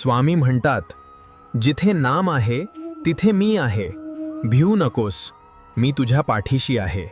स्वामी म्हणतात, जिथे नाम आहे तिथे मी आहे, भिऊ नकोस, मी तुझ्या पाठीशी आहे.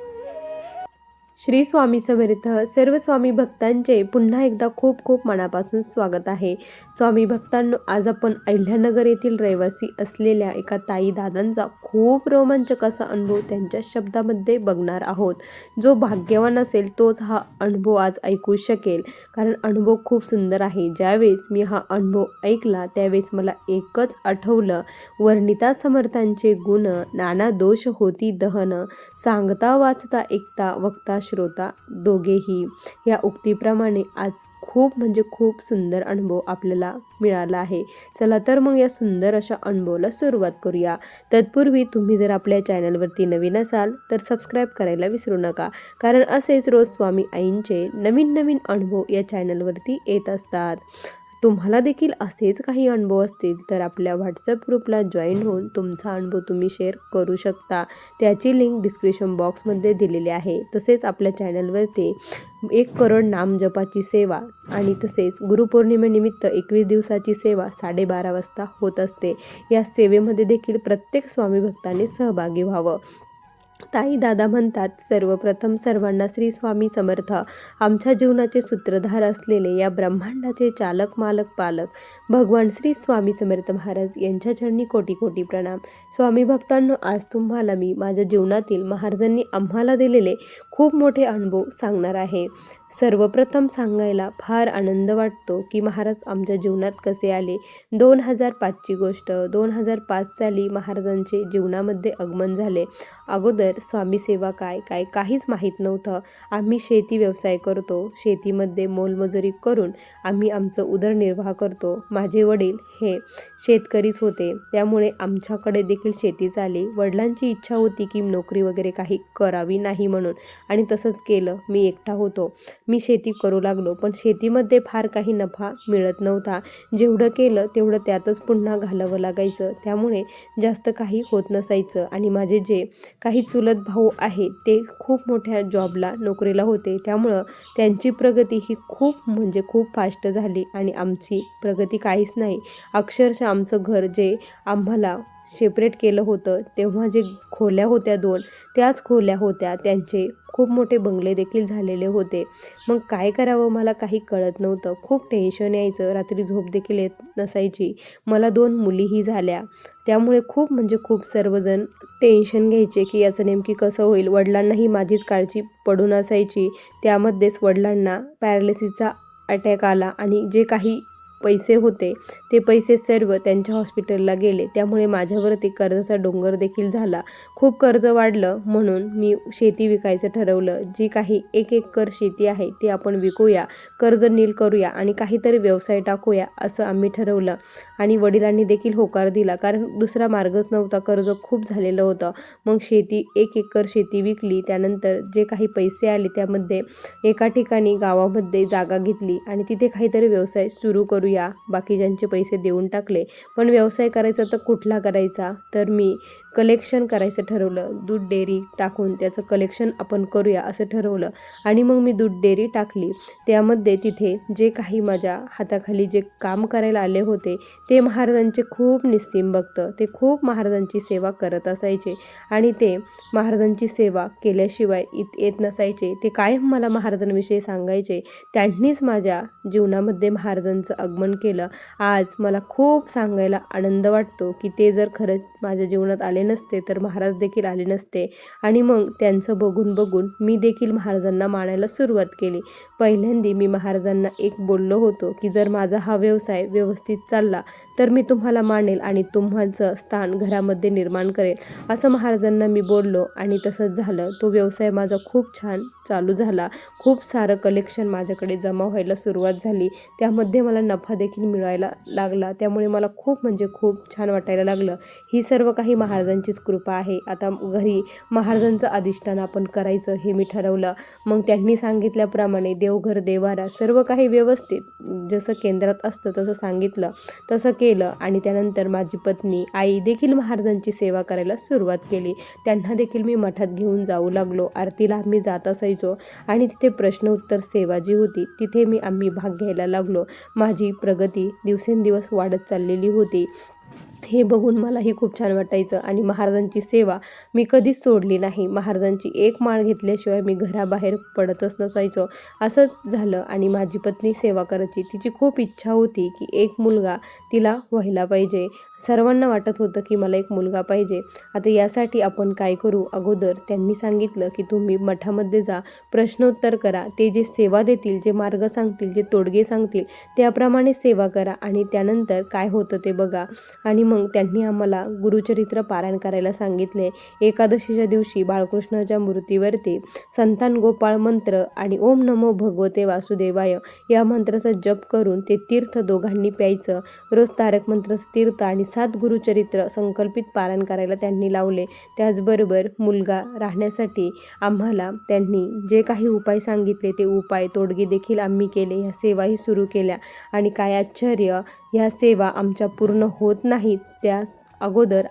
श्री स्वामी समर्थ. सर्व स्वामी भक्तांचे पुन्हा एकदा खूप खूप मनापासून स्वागत आहे. स्वामी भक्तांनो, आज आपण अहिल्यानगर येथील रहिवासी असलेल्या एका ताई दादांचा खूप रोमांचक असा अनुभव त्यांच्या शब्दामध्ये बघणार आहोत. जो भाग्यवान असेल तोच हा अनुभव आज ऐकू शकेल, कारण अनुभव खूप सुंदर आहे. ज्यावेळेस मी हा अनुभव ऐकला त्यावेळेस मला एकच आठवलं, वर्णिता समर्थांचे गुण, नाना दोष होती दहन, सांगता वाचता ऐकता वक्ता श्रोता दोघेही. या उक्तीप्रमाणे आज खूप खूप सुंदर अनुभव आपल्याला मिळाला आहे. चला तर मग या सुंदर अशा अनुभवाला सुरुवात करूया. तत्पूर्वी तुम्ही जर आपल्या चॅनलवरती नवीन असाल तर सबस्क्राईब करायला विसरू नका, कारण असेच रोज स्वामी आईंचे नवीन नवीन अनुभव या चॅनलवरती येत असतात. तुम्हाला देखील असेच काही अनुभव असतील तर आपल्या व्हॉट्सअप ग्रुपला जॉईन होऊन तुमचा अनुभव तुम्ही शेअर करू शकता. त्याची लिंक डिस्क्रिप्शन बॉक्समध्ये दिलेली आहे. तसेच आपल्या चॅनलवरती 1 करोड नामजपाची सेवा आणि तसेच गुरुपौर्णिमेनिमित्त 21 दिवसाची सेवा 12:30 वाजता होत असते. या सेवेमध्ये देखील प्रत्येक स्वामी भक्ताने सहभागी व्हावं. ताई दादा म्हणतात, सर्वप्रथम सर्वांना श्री स्वामी समर्थ. आमच्या जीवनाचे सूत्रधार असलेले या ब्रह्मांडाचे चालक मालक पालक भगवान श्री स्वामी समर्थ महाराज यांच्या चरणी कोटी कोटी प्रणाम. स्वामी भक्तांनो, आज तुम्हाला मी माझ्या जीवनातील महाराजांनी आम्हाला दिलेले खूप मोठे अनुभव सांगणार आहे. सर्वप्रथम सांगायला फार आनंद वाटतो की महाराज आमच्या जीवनात कसे आले. 2005ची गोष्ट. 2005 साली महाराजांचे जीवनामध्ये आगमन झाले. अगोदर स्वामी सेवा काय काय काहीच माहीत नव्हतं. आम्ही शेती व्यवसाय करतो. शेतीमध्ये मोलमजुरी करून आम्ही आमचं उदरनिर्वाह करतो. माझे वडील हे शेतकरीच होते, त्यामुळे आमच्याकडे देखील शेतीच आली. वडिलांची इच्छा होती की नोकरी वगैरे काही करावी नाही म्हणून, आणि तसंच केलं. मी एकटा होतो. मी शेती करू लागलो, पण शेतीमध्ये फार काही नफा मिळत नव्हता. जेवढं केलं तेवढं त्यातच पुन्हा घालावं लागायचं, त्यामुळे जास्त काही होत नसायचं. आणि माझे जे काही चुलत भाऊ आहेत ते खूप मोठ्या जॉबला नोकरीला होते, त्यामुळं त्यांची प्रगती ही खूप फास्ट झाली आणि आमची प्रगती काहीच नाही. अक्षरशः आमचं घर जे आम्हाला सेपरेट केलं होतं तेव्हा जे खोल्या होत्या 2, त्याच खोल्या होत्या. त्यांचे खूप मोठे बंगले देखील झालेले होते. मग काय करावं मला काही कळत नव्हतं. खूप टेन्शन यायचं. रात्री झोप देखील येत नसायची. मला 2 मुलीही झाल्या, त्यामुळे खूप सर्वजण टेन्शन घ्यायचे की याचं नेमकी कसं होईल. वडिलांनाही माझीच काळजी पडून असायची. त्यामध्येच वडिलांना पॅरालिसिसचा अटॅक आला आणि जे काही पैसे होते ते पैसे सर्व त्यांच्या हॉस्पिटलला गेले. त्यामुळे माझ्यावरती कर्जाचा डोंगर देखील झाला. खूप कर्ज वाढलं, म्हणून मी शेती विकायचं ठरवलं. जी काही 1 एकर शेती आहे ती आपण विकूया, कर्ज नील करूया आणि काहीतरी व्यवसाय टाकूया असं आम्ही ठरवलं. आणि वडिलांनी देखील होकार दिला, कारण दुसरा मार्गच नव्हता. कर्ज खूप झालेलं होतं. मग 1 एकर शेती विकली. त्यानंतर जे काही पैसे आले त्यामध्ये एका ठिकाणी गावामध्ये जागा घेतली आणि तिथे काहीतरी व्यवसाय सुरू करूया. बाकीच्यांचे पैसे देऊन टाकले. पण व्यवसाय करायचा तर कुठला करायचा, तर मी कलेक्शन करायचं ठरवलं. दूध डेअरी टाकून त्याचं कलेक्शन आपण करूया असं ठरवलं. आणि मग मी दूध डेअरी टाकली. त्यामध्ये तिथे जे काही माझ्या हाताखाली जे काम करायला आले होते ते महाराजांचे खूप निस्सीम भक्त. ते खूप महाराजांची सेवा करत असायचे आणि ते महाराजांची सेवा केल्याशिवाय येत नसायचे. ते कायम मला महाराजांविषयी सांगायचे. त्यांनीच माझ्या जीवनामध्ये महाराजांचं आगमन केलं. आज मला खूप सांगायला आनंद वाटतो की ते जर खरंच माझ्या जीवनात आले नसते तर महाराज देखील आले नसते. आणि मग त्यांचं बघून मी देखील महाराजांना मानायला सुरुवात केली. पहिल्यांदा मी महाराजांना एक बोललो होतो की जर माझा हा व्यवसाय व्यवस्थित चालला तर मी तुम्हाला मानेल आणि तुम्हाचं स्थान घरामध्ये निर्माण करेल असं महाराजांना मी बोललो. आणि तसंच झालं. तो व्यवसाय माझा खूप छान चालू झाला. खूप सारं कलेक्शन माझ्याकडे जमा व्हायला सुरुवात झाली. त्यामध्ये मला नफा देखील मिळायला लागला. त्यामुळे मला खूप छान वाटायला लागलं. ही सर्व काही महाराजांनी महाराजांचीच कृपा आहे. आता घरी महाराजांचं अधिष्ठान आपण करायचं हे मी ठरवलं. मग त्यांनी सांगितल्याप्रमाणे देवघर देवारा सर्व काही व्यवस्थित जसं केंद्रात असतं तसं सांगितलं तसं केलं. आणि त्यानंतर माझी पत्नी आई देखील महाराजांची सेवा करायला सुरुवात केली. त्यांना देखील मी मठात घेऊन जाऊ लागलो. आरतीला आम्ही जात असायचो आणि तिथे प्रश्न उत्तर सेवा जी होती तिथे आम्ही भाग घ्यायला लागलो. माझी प्रगती दिवसेंदिवस वाढत चाललेली होती. हे बघून मलाही खूप छान वाटायचं आणि महाराजांची सेवा मी कधीच सोडली नाही. महाराजांची एक माळ घेतल्याशिवाय मी घराबाहेर पडतच नसायचो. असंच झालं आणि माझी पत्नी सेवा करायची. तिची खूप इच्छा होती की एक मुलगा तिला व्हायला पाहिजे. सर्वांना वाटत होतं की मला एक मुलगा पाहिजे. आता यासाठी आपण काय करू? अगोदर त्यांनी सांगितलं की तुम्ही मठामध्ये जा, प्रश्नोत्तर करा, ते जे सेवा देतील, जे मार्ग सांगतील, जे तोडगे सांगतील त्याप्रमाणे सेवा करा आणि त्यानंतर काय होतं ते बघा. आणि मग त्यांनी आम्हाला गुरुचरित्र पारायण करायला सांगितले. एकादशीच्या दिवशी बाळकृष्णाच्या मूर्तीवरती संतान गोपाळ मंत्र आणि ओम नमो भगवते वासुदेवाय या मंत्राचा जप करून ते तीर्थ दोघांनी प्यायचं. रोज तारक मंत्राचं तीर्थ आणि 7 गुरुचरित्र संकल्पित पारायण करायला त्यांनी लावले. त्याचबरोबर मुलगा राहण्यासाठी आम्हाला त्यांनी जे काही उपाय सांगितले ते उपाय तोडगे देखील आम्ही केले. ह्या सेवाही सुरू केल्या आणि काय आश्चर्य, ह्या सेवा आमच्या पूर्ण होत नाहीत त्या अगोदर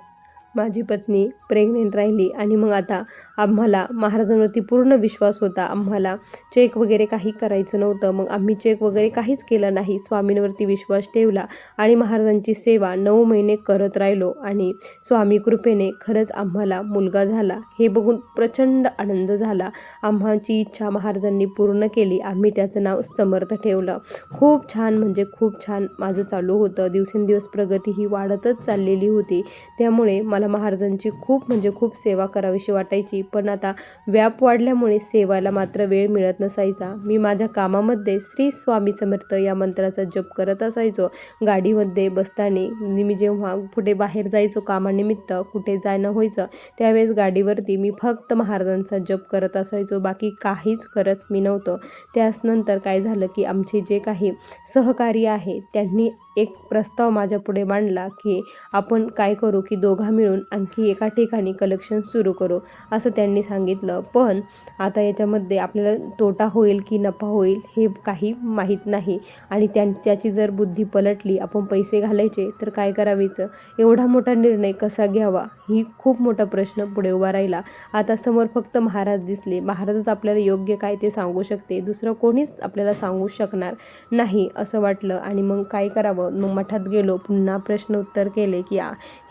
माझी पत्नी प्रेग्नेंट राहिली. आणि मग आता आम्हाला महाराजांवरती पूर्ण विश्वास होता. आम्हाला चेक वगैरे काही करायचं नव्हतं. मग आम्ही चेक वगैरे काहीच केलं नाही. स्वामींवरती विश्वास ठेवला आणि महाराजांची सेवा 9 महिने करत राहिलो आणि स्वामी कृपेने खरंच आम्हाला मुलगा झाला. हे बघून प्रचंड आनंद झाला. आम्हाची इच्छा महाराजांनी पूर्ण केली. आम्ही त्याचं नाव समर्थ ठेवलं. खूप छान म्हणजे खूप छान माझं चालू होतं. दिवसेंदिवस प्रगती ही वाढतच चाललेली होती. त्यामुळे मला महाराजांची खूप म्हणजे खूप सेवा करावीशी वाटायची. पण आता व्याप वाढल्यामुळे सेवाला मात्र वेळ मिळत नसायचा. मी माझ्या कामामध्ये श्री स्वामी समर्थ या मंत्राचा जप करत असायचो. गाडीमध्ये बसताना मी जेव्हा कुठे बाहेर जायचो कामानिमित्त, कुठे जाणं व्हायचं त्यावेळेस गाडीवरती मी फक्त महाराजांचा जप करत असायचो. बाकी काहीच करत मी नव्हतो. त्यानंतर काय झालं की आमचे जे काही सहकारी आहे त्यांनी एक प्रस्ताव माझ्यापुढे मांडला की आपण काय करू की दोघा मिळून आणखी एका ठिकाणी कलेक्शन सुरू करू असं त्यांनी सांगितलं. पण आता याच्यामध्ये आपल्याला तोटा होईल की नफा होईल हे काही माहीत नाही आणि त्याची जर बुद्धी पलटली, आपण पैसे घालायचे तर काय करायचं, एवढा मोठा निर्णय कसा घ्यावा ही खूप मोठा प्रश्न पुढे उभा राहिला. आता समोर फक्त महाराज दिसले. महाराजच आपल्याला योग्य काय ते सांगू शकते, दुसरं कोणीच आपल्याला सांगू शकणार नाही असं वाटलं. आणि मग काय करावं? मग मठात गेलो, पुन्हा प्रश्न उत्तर केले की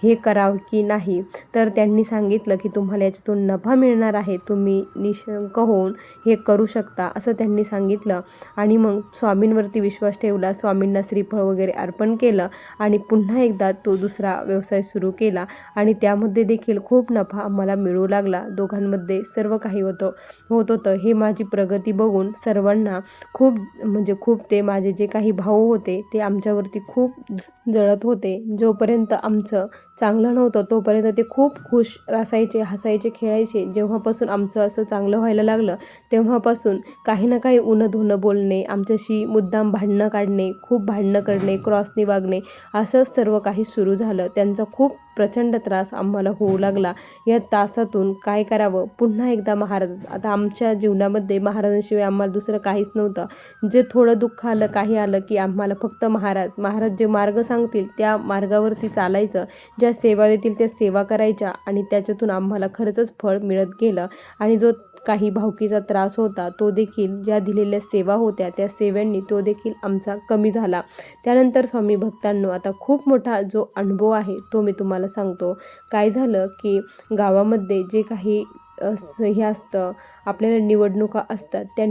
हे करावं की नाही. तर त्यांनी सांगितलं की तुम्हाला याच्यातून नफा मिळणार आहे, तुम्ही निशंक होऊन हे करू शकता असं त्यांनी सांगितलं. आणि मग स्वामींवरती विश्वास ठेवला. स्वामींना श्रीफळ वगैरे अर्पण केलं आणि पुन्हा एकदा तो दुसरा व्यवसाय सुरू केला आणि त्यामध्ये देखील खूप नफा आम्हाला मिळू लागला. दोघांमध्ये सर्व काही होत होतं. हे माझी प्रगती बघून सर्वांना खूप म्हणजे खूप ते माझे जे काही भाऊ होते ते आमच्यावरती खूप जळत होते. जोपर्यंत आमचं चांगलं नव्हतं तोपर्यंत ते खूप खुश असायचे, हसायचे, खेळायचे. जेव्हापासून आमचं असं चांगलं व्हायला लागलं तेव्हापासून काही ना काही उनं-धुनं बोलणे, आमच्याशी मुद्दाम भांडणं काढणे, खूप भांडणं करणे, क्रॉसनी वागणे असं सर्व काही सुरू झालं. त्यांचा खूप प्रचंड त्रास आम्हाला होऊ लागला. या त्रासातून काय करावं? पुन्हा एकदा महाराज. आता आमच्या जीवनामध्ये महाराजांशिवाय आम्हाला दुसरं काहीच नव्हतं. जे थोडं दुःख आलं, काही आलं की आम्हाला फक्त महाराज जे मार्ग सांगतील त्या मार्गावरती चालायचं, ज्या सेवा देतील त्या सेवा करायच्या आणि त्याच्यातून आम्हाला खरंच फळ मिळत गेलं. आणि जो काही भावकीचा त्रास होता तो देखील, ज्या दिलेल्या सेवा होत्या त्या सेवांनी तो देखील आमचा कमी झाला. त्यानंतर स्वामी भक्तांनो, आता खूप मोठा जो अनुभव आहे तो मी तुम्हाला सांगतो. काय झालं की गावामध्ये जे काही हे असतं, आपल्याला निवडणुका असतात, त्या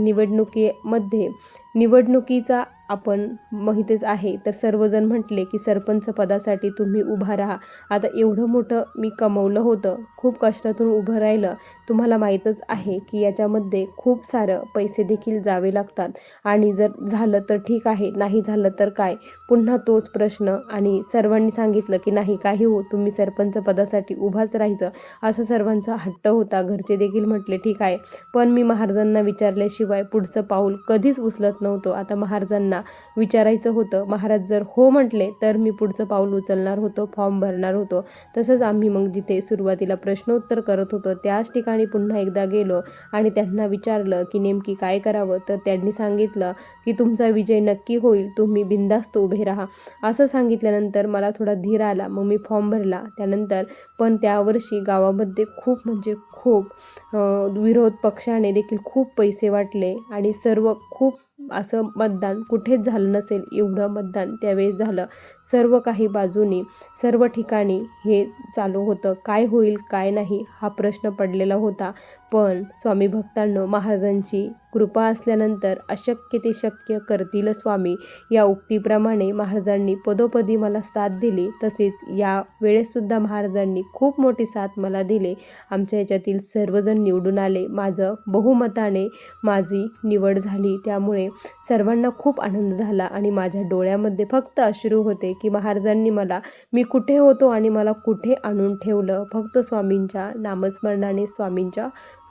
निवडणुकीचा आपण माहितीच आहे. तर सर्वजण म्हटले की सरपंच पदासाठी तुम्ही उभा राहा. आता एवढं मोठं मी कमवलं होतं, खूप कष्टातून उभं राहिलं. तुम्हाला माहीतच आहे की याच्यामध्ये खूप सारं पैसे देखील जावे लागतात आणि जर झालं तर ठीक आहे, नाही झालं तर काय, पुन्हा तोच प्रश्न. आणि सर्वांनी सांगितलं की नाही काही हो, तुम्ही सरपंच पदासाठी उभाच राहायचं असं सर्वांचा हट्ट होता. घरचे देखील म्हटले ठीक आहे, पण मी महाराजांना विचारल्याशिवाय पुढचं पाऊल कधीच उचलत शकत नव्हतो. आता महाराजांना विचारायचं होतं. महाराज जर हो म्हटले तर मी पुढचं पाऊल उचलणार होतो, फॉर्म भरणार होतो. तसंच आम्ही मग जिथे सुरुवातीला प्रश्नोत्तर करत होतो त्याच ठिकाणी पुन्हा एकदा गेलो आणि त्यांना विचारलं की नेमकी काय करावं. तर त्यांनी सांगितलं की तुमचा विजय नक्की होईल, तुम्ही बिनधास्त उभे राहा. असं सांगितल्यानंतर मला थोडा धीर आला. मग मी फॉर्म भरला. त्यानंतर पण त्यावर्षी गावामध्ये खूप म्हणजे खूप विरोध पक्षाने देखील खूप पैसे वाटले आणि सर्व खूप असं मतदान कुठेच झालं नसेल एवढं मतदान त्यावेळेस झालं. सर्व काही बाजूनी सर्व ठिकाणी हे चालू होतं. काय होईल काय नाही हा प्रश्न पडलेला होता. पण स्वामी भक्तांनो, महाराजांची कृपा असल्यानंतर अशक्य ते शक्य करतील स्वामी या उक्तीप्रमाणे महाराजांनी पदोपदी मला साथ दिली. तसेच या वेळेससुद्धा महाराजांनी खूप मोठी साथ मला दिली. आमच्या ह्याच्यातील सर्वजण निवडून आले. माझं बहुमताने माझी निवड झाली. त्यामुळे सर्वांना खूप आनंद झाला आणि माझ्या डोळ्यामध्ये फक्त अश्रू होते की महाराजांनी मी कुठे होतो आणि मला कुठे आणून ठेवलं. फक्त स्वामींच्या नामस्मरणाने, स्वामींच्या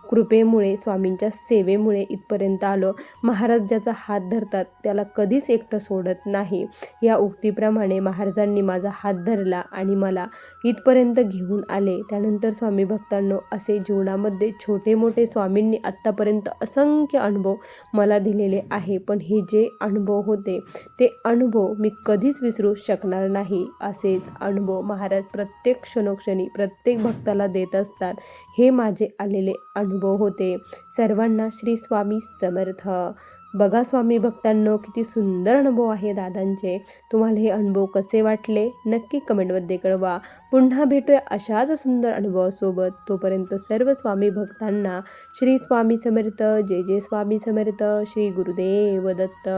कृपेमुळे, स्वामींच्या सेवेमुळे इथपर्यंत आलो. महाराज ज्याचा हात धरतात त्याला कधीच एकटं सोडत नाही. या उक्तीप्रमाणे महाराजांनी माझा हात धरला आणि मला इथपर्यंत घेऊन आले. त्यानंतर स्वामी भक्तांनो, असे जीवनामध्ये छोटे मोठे स्वामींनी आत्तापर्यंत असंख्य अनुभव मला दिलेले आहे. पण हे जे अनुभव होते ते अनुभव मी कधीच विसरू शकणार नाही. असेच अनुभव महाराज प्रत्येक क्षणोक्षणी प्रत्येक भक्ताला देत असतात. हे माझे आलेले अनुभव होते. सर्वांना श्री स्वामी समर्थ. बघा स्वामी भक्तांनो, किती सुंदर अनुभव आहे दादांचे. तुम्हाला हे अनुभव कसे वाटले नक्की कमेंटमध्ये कळवा. पुन्हा भेटूया अशाच सुंदर अनुभवासोबत. तोपर्यंत सर्व स्वामी भक्तांना श्री स्वामी समर्थ. जय जय स्वामी समर्थ. श्री गुरुदेव दत्त.